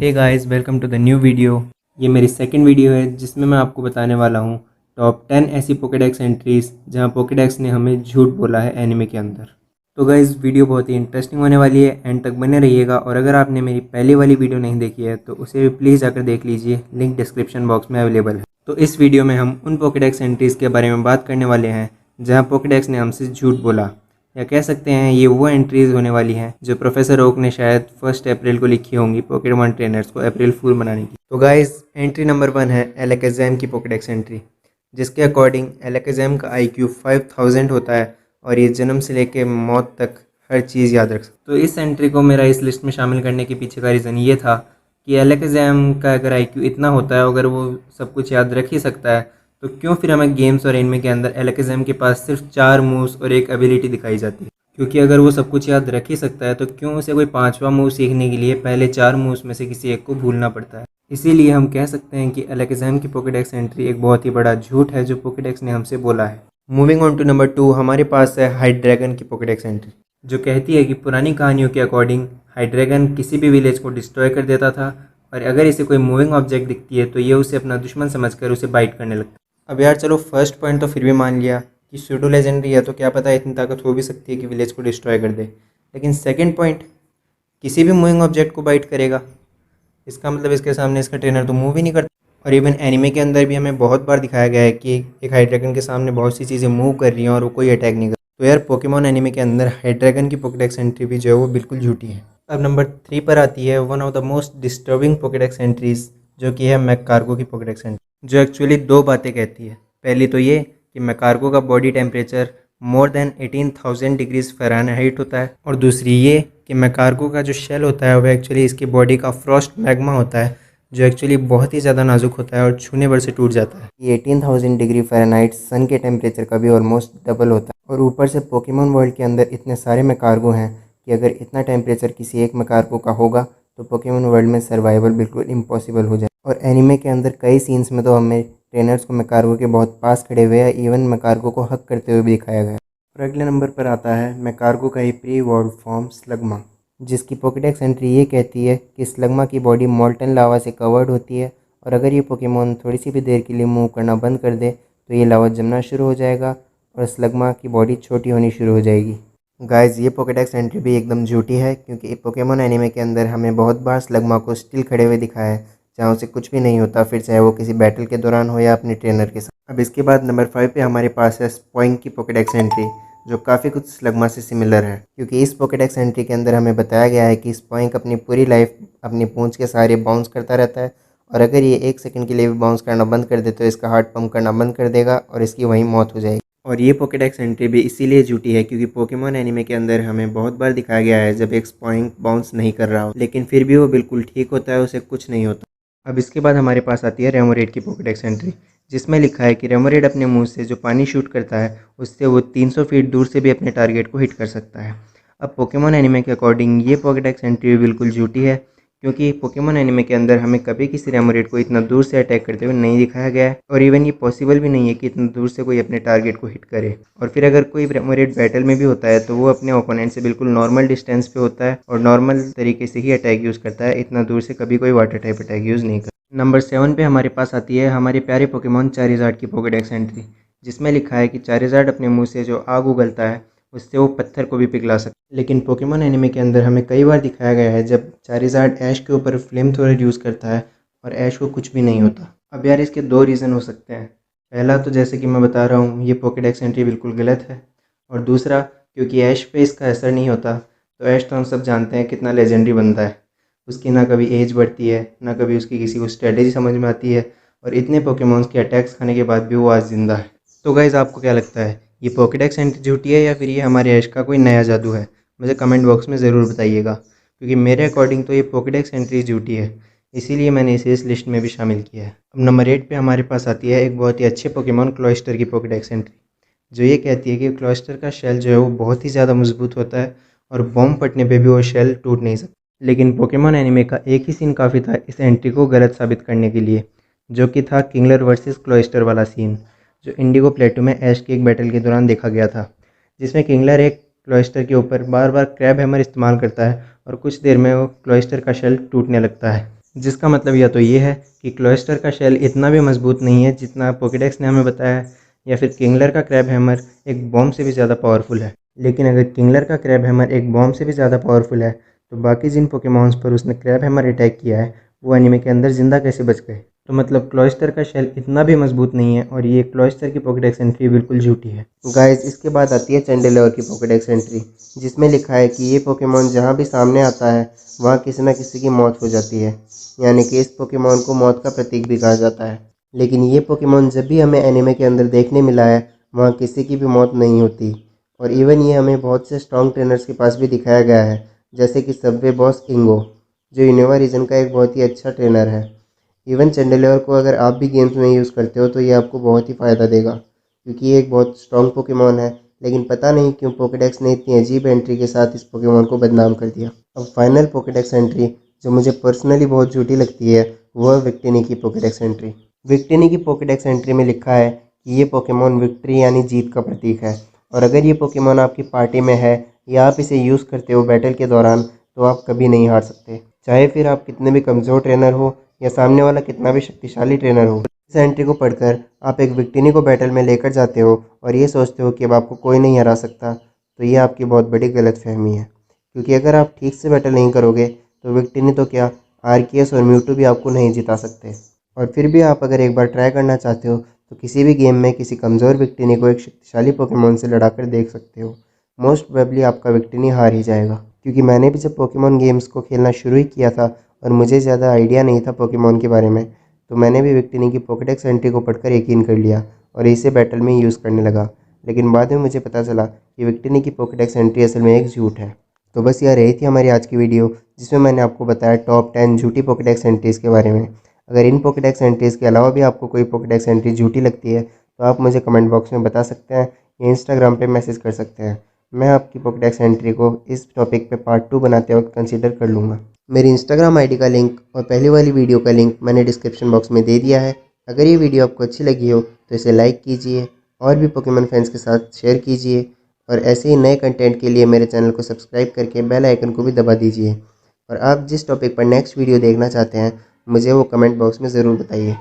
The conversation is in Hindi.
Hey guys, welcome to the new video. ये मेरी सेकंड वीडियो है जिसमें मैं आपको बताने वाला हूँ टॉप 10 ऐसी पोकेडेक्स एंट्रीज जहाँ पोकेडेक्स ने हमें झूठ बोला है एनिमे के अंदर। तो गाइस, वीडियो बहुत ही इंटरेस्टिंग होने वाली है, एंड तक बने रहिएगा। और अगर आपने मेरी पहली वाली वीडियो नहीं देखी है तो उसे भी प्लीज़ जाकर देख लीजिए, लिंक डिस्क्रिप्शन बॉक्स में अवेलेबल है। तो इस वीडियो में हम उन पोकेडेक्स एंट्रीज़ के बारे में बात करने वाले हैं जहाँ पोकेडेक्स ने हमसे झूठ बोला, या कह सकते हैं ये वो एंट्रीज होने वाली हैं जो प्रोफेसर ओक ने शायद 1 अप्रैल को लिखी होंगी पोकेमॉन ट्रेनर्स को अप्रैल फूल मनाने की। तो गाइस, एंट्री नंबर 1 है एलेकेज़म की पोकेडेक्स एंट्री, जिसके अकॉर्डिंग एलेकेज़म का IQ 5000 होता है और ये जन्म से लेकर मौत तक हर चीज़ याद रख सकता है। तो इस एंट्री को मेरा इस लिस्ट में शामिल करने के पीछे का रीज़न ये था कि एलेकेज़म का अगर IQ इतना होता है, अगर वो सब कुछ याद रख ही सकता है, तो क्यों फिर हमें गेम्स और एनिमे के अंदर एलेकेज़म के पास सिर्फ 4 मूव्स और एक एबिलिटी दिखाई जाती है? क्योंकि अगर वो सब कुछ याद रख ही सकता है तो क्यों उसे कोई 5वां मूव सीखने के लिए पहले 4 मूव्स में से किसी एक को भूलना पड़ता है? इसीलिए हम कह सकते हैं कि एलेकेज़म की पोकेडेक्स एंट्री एक बहुत ही बड़ा झूठ है जो पोकेडेक्स ने हमसे बोला है। मूविंग ऑन टू नंबर 2, हमारे पास है हाइड्रैगन की पोकेडेक्स एंट्री, जो कहती है कि पुरानी कहानियों के अकॉर्डिंग हाइड्रैगन किसी भी विलेज को डिस्ट्रॉय कर देता था, और अगर इसे कोई मूविंग ऑब्जेक्ट दिखती है तो ये उसे अपना दुश्मन समझकर उसे बाइट करने लगता है। अब यार चलो, फर्स्ट पॉइंट तो फिर भी मान लिया कि सूडो लेजेंडरी है, तो क्या पता इतनी ताकत हो भी सकती है कि विलेज को डिस्ट्रॉय कर दे। लेकिन सेकंड पॉइंट, किसी भी मूविंग ऑब्जेक्ट को बाइट करेगा, इसका मतलब इसके सामने इसका ट्रेनर तो मूव ही नहीं करता। और इवन एनिमे के अंदर भी हमें बहुत बार दिखाया गया है कि एक हाइड्रैगन के सामने बहुत सी चीज़ें मूव कर रही हैं और वो कोई अटैक नहीं कर। तो यार, पोकेमॉन एनिमे के अंदर हाइड्रैगन की पोकेडेक्स एंट्री भी जो है वो बिल्कुल झूठी है। अब नंबर 3 पर आती है one of the most disturbing Pokedex entries, जो कि है मैककार्गो की पोकेडेक्स एंट्री, जो एक्चुअली 2 बातें कहती है। पहली तो ये कि मैककार्गो का body temperature more than 18,000 degrees Fahrenheit होता है, और दूसरी ये कि मैककार्गो का जो शेल होता है वो एक्चुअली इसकी बॉडी का फ्रॉस्ट मैग्मा होता है, जो एक्चुअली बहुत ही ज़्यादा नाजुक होता है और छूने भर से टूट जाता है। ये 18,000 डिग्री फ़ारेनहाइट सन के टेम्परेचर का भी ऑलमोस्ट डबल होता है, और ऊपर से पोकेमॉन वर्ल्ड के अंदर इतने सारे मैककार्गो हैं कि अगर इतना टेम्परेचर किसी एक मैककार्गो का होगा तो पोकेमॉन वर्ल्ड में सर्वाइवल बिल्कुल इम्पॉसिबल हो जाए। और एनिमे के अंदर कई सीन्स में तो हमें ट्रेनर्स को मैककार्गो के बहुत पास खड़े हुए या इवन मैककार्गो को हक करते हुए भी दिखाया गया। और अगले नंबर पर आता है मैककार्गो का ही प्री वॉर्ड फॉर्म स्लग्मा, जिसकी पोकेडेक्स एंट्री ये कहती है कि स्लग्मा की बॉडी मोल्टन लावा से कवर्ड होती है, और अगर ये पोकेमॉन थोड़ी सी भी देर के लिए मूव करना बंद कर दे तो ये लावा जमना शुरू हो जाएगा और स्लग्मा की बॉडी छोटी होनी शुरू हो जाएगी। गाइस, ये पोकेडेक्स एंट्री भी एकदम झूठी है, क्योंकि पोकेमॉन एनिमे के अंदर हमें बहुत बार स्लग्मा को स्टिल खड़े हुए दिखाया है, जहाँ उसे कुछ भी नहीं होता, फिर चाहे वो किसी बैटल के दौरान हो या अपने ट्रेनर के साथ। अब इसके बाद नंबर 5 पे हमारे पास है स्पॉइंग की पोकेडेक्स एंट्री, जो काफ़ी कुछ स्लग्मा से सिमिलर है, क्योंकि इस पोकेडेक्स एंट्री के अंदर हमें बताया गया है कि स्पॉइंग अपनी पूरी लाइफ अपनी पूंछ के सहारे बाउंस करता रहता है, और अगर ये 1 सेकंड के लिए भी बाउंस करना बंद कर दे तो इसका हार्ट पंप करना बंद कर देगा और इसकी वहीं मौत हो जाएगी। और ये पोकेडेक्स एंट्री भी इसीलिए झूठी है क्योंकि पोकेमॉन एनिमे के अंदर हमें बहुत बार दिखाया गया है जब एक स्पॉइंग बाउंस नहीं कर रहा हो, लेकिन फिर भी वो बिल्कुल ठीक होता है, उसे कुछ नहीं होता। अब इसके बाद हमारे पास आती है रेमोरेड की पोकेडेक्स एंट्री, जिसमें लिखा है कि रेमोरेड अपने मुंह से जो पानी शूट करता है उससे वो 300 फीट दूर से भी अपने टारगेट को हिट कर सकता है। अब पोकेमॉन एनिमे के अकॉर्डिंग ये पोकेडेक्स एंट्री बिल्कुल झूठी है, क्योंकि पोकेमॉन एनिमे के अंदर हमें कभी किसी रेमोरेड को इतना दूर से अटैक करते हुए नहीं दिखाया गया है, और इवन ये पॉसिबल भी नहीं है कि इतना दूर से कोई अपने टारगेट को हिट करे। और फिर अगर कोई रेमोरेड बैटल में भी होता है तो वो अपने ओपोनेंट से बिल्कुल नॉर्मल डिस्टेंस पे होता है और नॉर्मल तरीके से ही अटैक यूज़ करता है, इतना दूर से कभी कोई वाटर टाइप अटैक यूज़ नहीं करता। नंबर 7 पे हमारे पास आती है हमारे प्यारे पोकेमॉन चारिज़ार्ड की पोकेडेक्स एंट्री, जिसमें लिखा है कि चारिज़ार्ड अपने मुँह से जो आग उगलता है उससे वो पत्थर को भी पिघला सकता है। लेकिन पोकेमॉन एनिमे के अंदर हमें कई बार दिखाया गया है जब चारिज़ार्ड ऐश के ऊपर फ्लेम थ्रोअर यूज़ करता है और ऐश को कुछ भी नहीं होता। अब यार, इसके 2 रीज़न हो सकते हैं। पहला तो जैसे कि मैं बता रहा हूँ, ये पोकेडेक्स एंट्री बिल्कुल गलत है, और दूसरा क्योंकि ऐश पे इसका असर नहीं होता, तो ऐश तो हम सब जानते हैं कितना लेजेंडरी बंदा है, उसकी ना कभी एज बढ़ती है ना कभी उसकी किसी को स्ट्रेटेजी समझ में आती है, और इतने पोकेमॉन्स के अटैक्स खाने के बाद भी वो आज जिंदा है। तो गाइज़, आपको क्या लगता है, ये पोकेडेक्स एंट्री झूठी है या फिर ये हमारे ऐश का कोई नया जादू है? मुझे कमेंट बॉक्स में ज़रूर बताइएगा, क्योंकि मेरे अकॉर्डिंग तो ये पोकेडेक्स एंट्री झूठी है, इसीलिए मैंने इसे इस लिस्ट में भी शामिल किया है। अब नंबर 8 पे हमारे पास आती है एक बहुत ही अच्छे पोकेमॉन क्लॉइस्टर की पोकेडेक्स एंट्री, जो ये कहती है कि क्लॉइस्टर का शेल जो है वो बहुत ही ज़्यादा मजबूत होता है और बॉम्ब फटने पर भी वो शेल टूट नहीं सकता। लेकिन पोकेमॉन एनिमे का एक ही सीन काफ़ी था इस एंट्री को गलत साबित करने के लिए, जो कि था किंगलर वर्सेस क्लॉइस्टर वाला सीन, जो इंडिगो प्लेटू में ऐश के एक बैटल के दौरान देखा गया था, जिसमें किंगलर एक क्लॉइस्टर के ऊपर बार बार क्रैब हैमर इस्तेमाल करता है और कुछ देर में वो क्लॉइस्टर का शेल टूटने लगता है। जिसका मतलब या तो ये है कि क्लोइस्टर का शेल इतना भी मजबूत नहीं है जितना पोकेडेक्स ने हमें बताया है, या फिर किंगलर का क्रैब हैमर एक बॉम्ब से भी ज़्यादा पावरफुल है। लेकिन अगर किंगलर का क्रैब हैमर एक बॉम्ब से भी ज़्यादा पावरफुल है, तो बाकी जिन पोकेमॉन्स पर उसने क्रैब हैमर अटैक किया है वो एनीमे के अंदर ज़िंदा कैसे बच गए। तो मतलब क्लोइस्टर का शेल इतना भी मजबूत नहीं है और ये क्लोइस्टर की पोकेडेक्स एंट्री बिल्कुल झूठी है। गाइस, इसके बाद आती है चैंडेलियर की पोकेडेक्स एंट्री, जिसमें लिखा है कि ये पोकेमॉन जहाँ भी सामने आता है वहाँ किसी न किसी की मौत हो जाती है, यानी कि इस पोकेमॉन को मौत का प्रतीक भी कहा जाता है। लेकिन ये पोकेमॉन जब भी हमें एनिमे के अंदर देखने मिला है वहाँ किसी की भी मौत नहीं होती, और इवन ये हमें बहुत से स्ट्रॉन्ग ट्रेनर्स के पास भी दिखाया गया है, जैसे कि सबवे बॉस इंगो, जो यूनिवा रीजन का एक बहुत ही अच्छा ट्रेनर है। इवन चैंडेलियर को अगर आप भी गेम्स में यूज़ करते हो तो ये आपको बहुत ही फ़ायदा देगा, क्योंकि ये एक बहुत स्ट्रॉन्ग पोकेमॉन है। लेकिन पता नहीं क्यों पोकेडेक्स ने इतनी अजीब एंट्री के साथ इस पोकेमॉन को बदनाम कर दिया। अब फाइनल पोकेडेक्स एंट्री जो मुझे पर्सनली बहुत झूठी लगती है वो है विक्टिनी की पोकेडेक्स एंट्री। विक्टिनी की पोकेडेक्स एंट्री में लिखा है कि ये पोकेमॉन विक्ट्री यानी जीत का प्रतीक है, और अगर ये पोकेमॉन आपकी पार्टी में है या आप इसे यूज़ करते हो बैटल के दौरान तो आप कभी नहीं हार सकते, चाहे फिर आप कितने भी कमज़ोर ट्रेनर हो या सामने वाला कितना भी शक्तिशाली ट्रेनर हो। इस एंट्री को पढ़कर आप एक विक्टिनी को बैटल में लेकर जाते हो और ये सोचते हो कि अब आपको कोई नहीं हरा सकता, तो ये आपकी बहुत बड़ी गलतफहमी है। क्योंकि अगर आप ठीक से बैटल नहीं करोगे तो विक्टिनी तो क्या, आर्कियस और म्यूटू भी आपको नहीं जिता सकते। और फिर भी आप अगर एक बार ट्राई करना चाहते हो तो किसी भी गेम में किसी कमज़ोर विक्टिनी को एक शक्तिशाली पोकेमॉन से लड़ाकर देख सकते हो। मोस्ट प्रोबेबली आपका विक्टिनी हार ही जाएगा, क्योंकि मैंने भी जब पोकेमॉन गेम्स को खेलना शुरू ही किया था और मुझे ज़्यादा आइडिया नहीं था पोकेमॉन के बारे में, तो मैंने भी विक्टिनी की पोकेडेक्स एंट्री को पढ़कर यकीन कर लिया और इसे बैटल में यूज़ करने लगा। लेकिन बाद में मुझे पता चला कि विक्टिनी की पोकेडेक्स एंट्री असल में एक झूठ है। तो बस यह रही थी हमारी आज की वीडियो, जिसमें मैंने आपको बताया टॉप 10 झूठी पोकेडेक्स एंट्रीज़ के बारे में। अगर इन पोकेडेक्स एंट्रीज़ के अलावा भी आपको कोई पोकेडेक्स एंट्री झूठी लगती है तो आप मुझे कमेंट बॉक्स में बता सकते हैं या इंस्टाग्राम पे मैसेज कर सकते हैं। मैं आपकी पोकेडेक्स एंट्री को इस टॉपिक पे पार्ट 2 बनाते वक्त कंसीडर कर लूँगा। मेरी इंस्टाग्राम आईडी का लिंक और पहली वाली वीडियो का लिंक मैंने डिस्क्रिप्शन बॉक्स में दे दिया है। अगर ये वीडियो आपको अच्छी लगी हो तो इसे लाइक कीजिए और भी पोकेमॉन फैंस के साथ शेयर कीजिए, और ऐसे ही नए कंटेंट के लिए मेरे चैनल को सब्सक्राइब करके बेल आइकन को भी दबा दीजिए। और आप जिस टॉपिक पर नेक्स्ट वीडियो देखना चाहते हैं मुझे वो कमेंट बॉक्स में ज़रूर बताइए।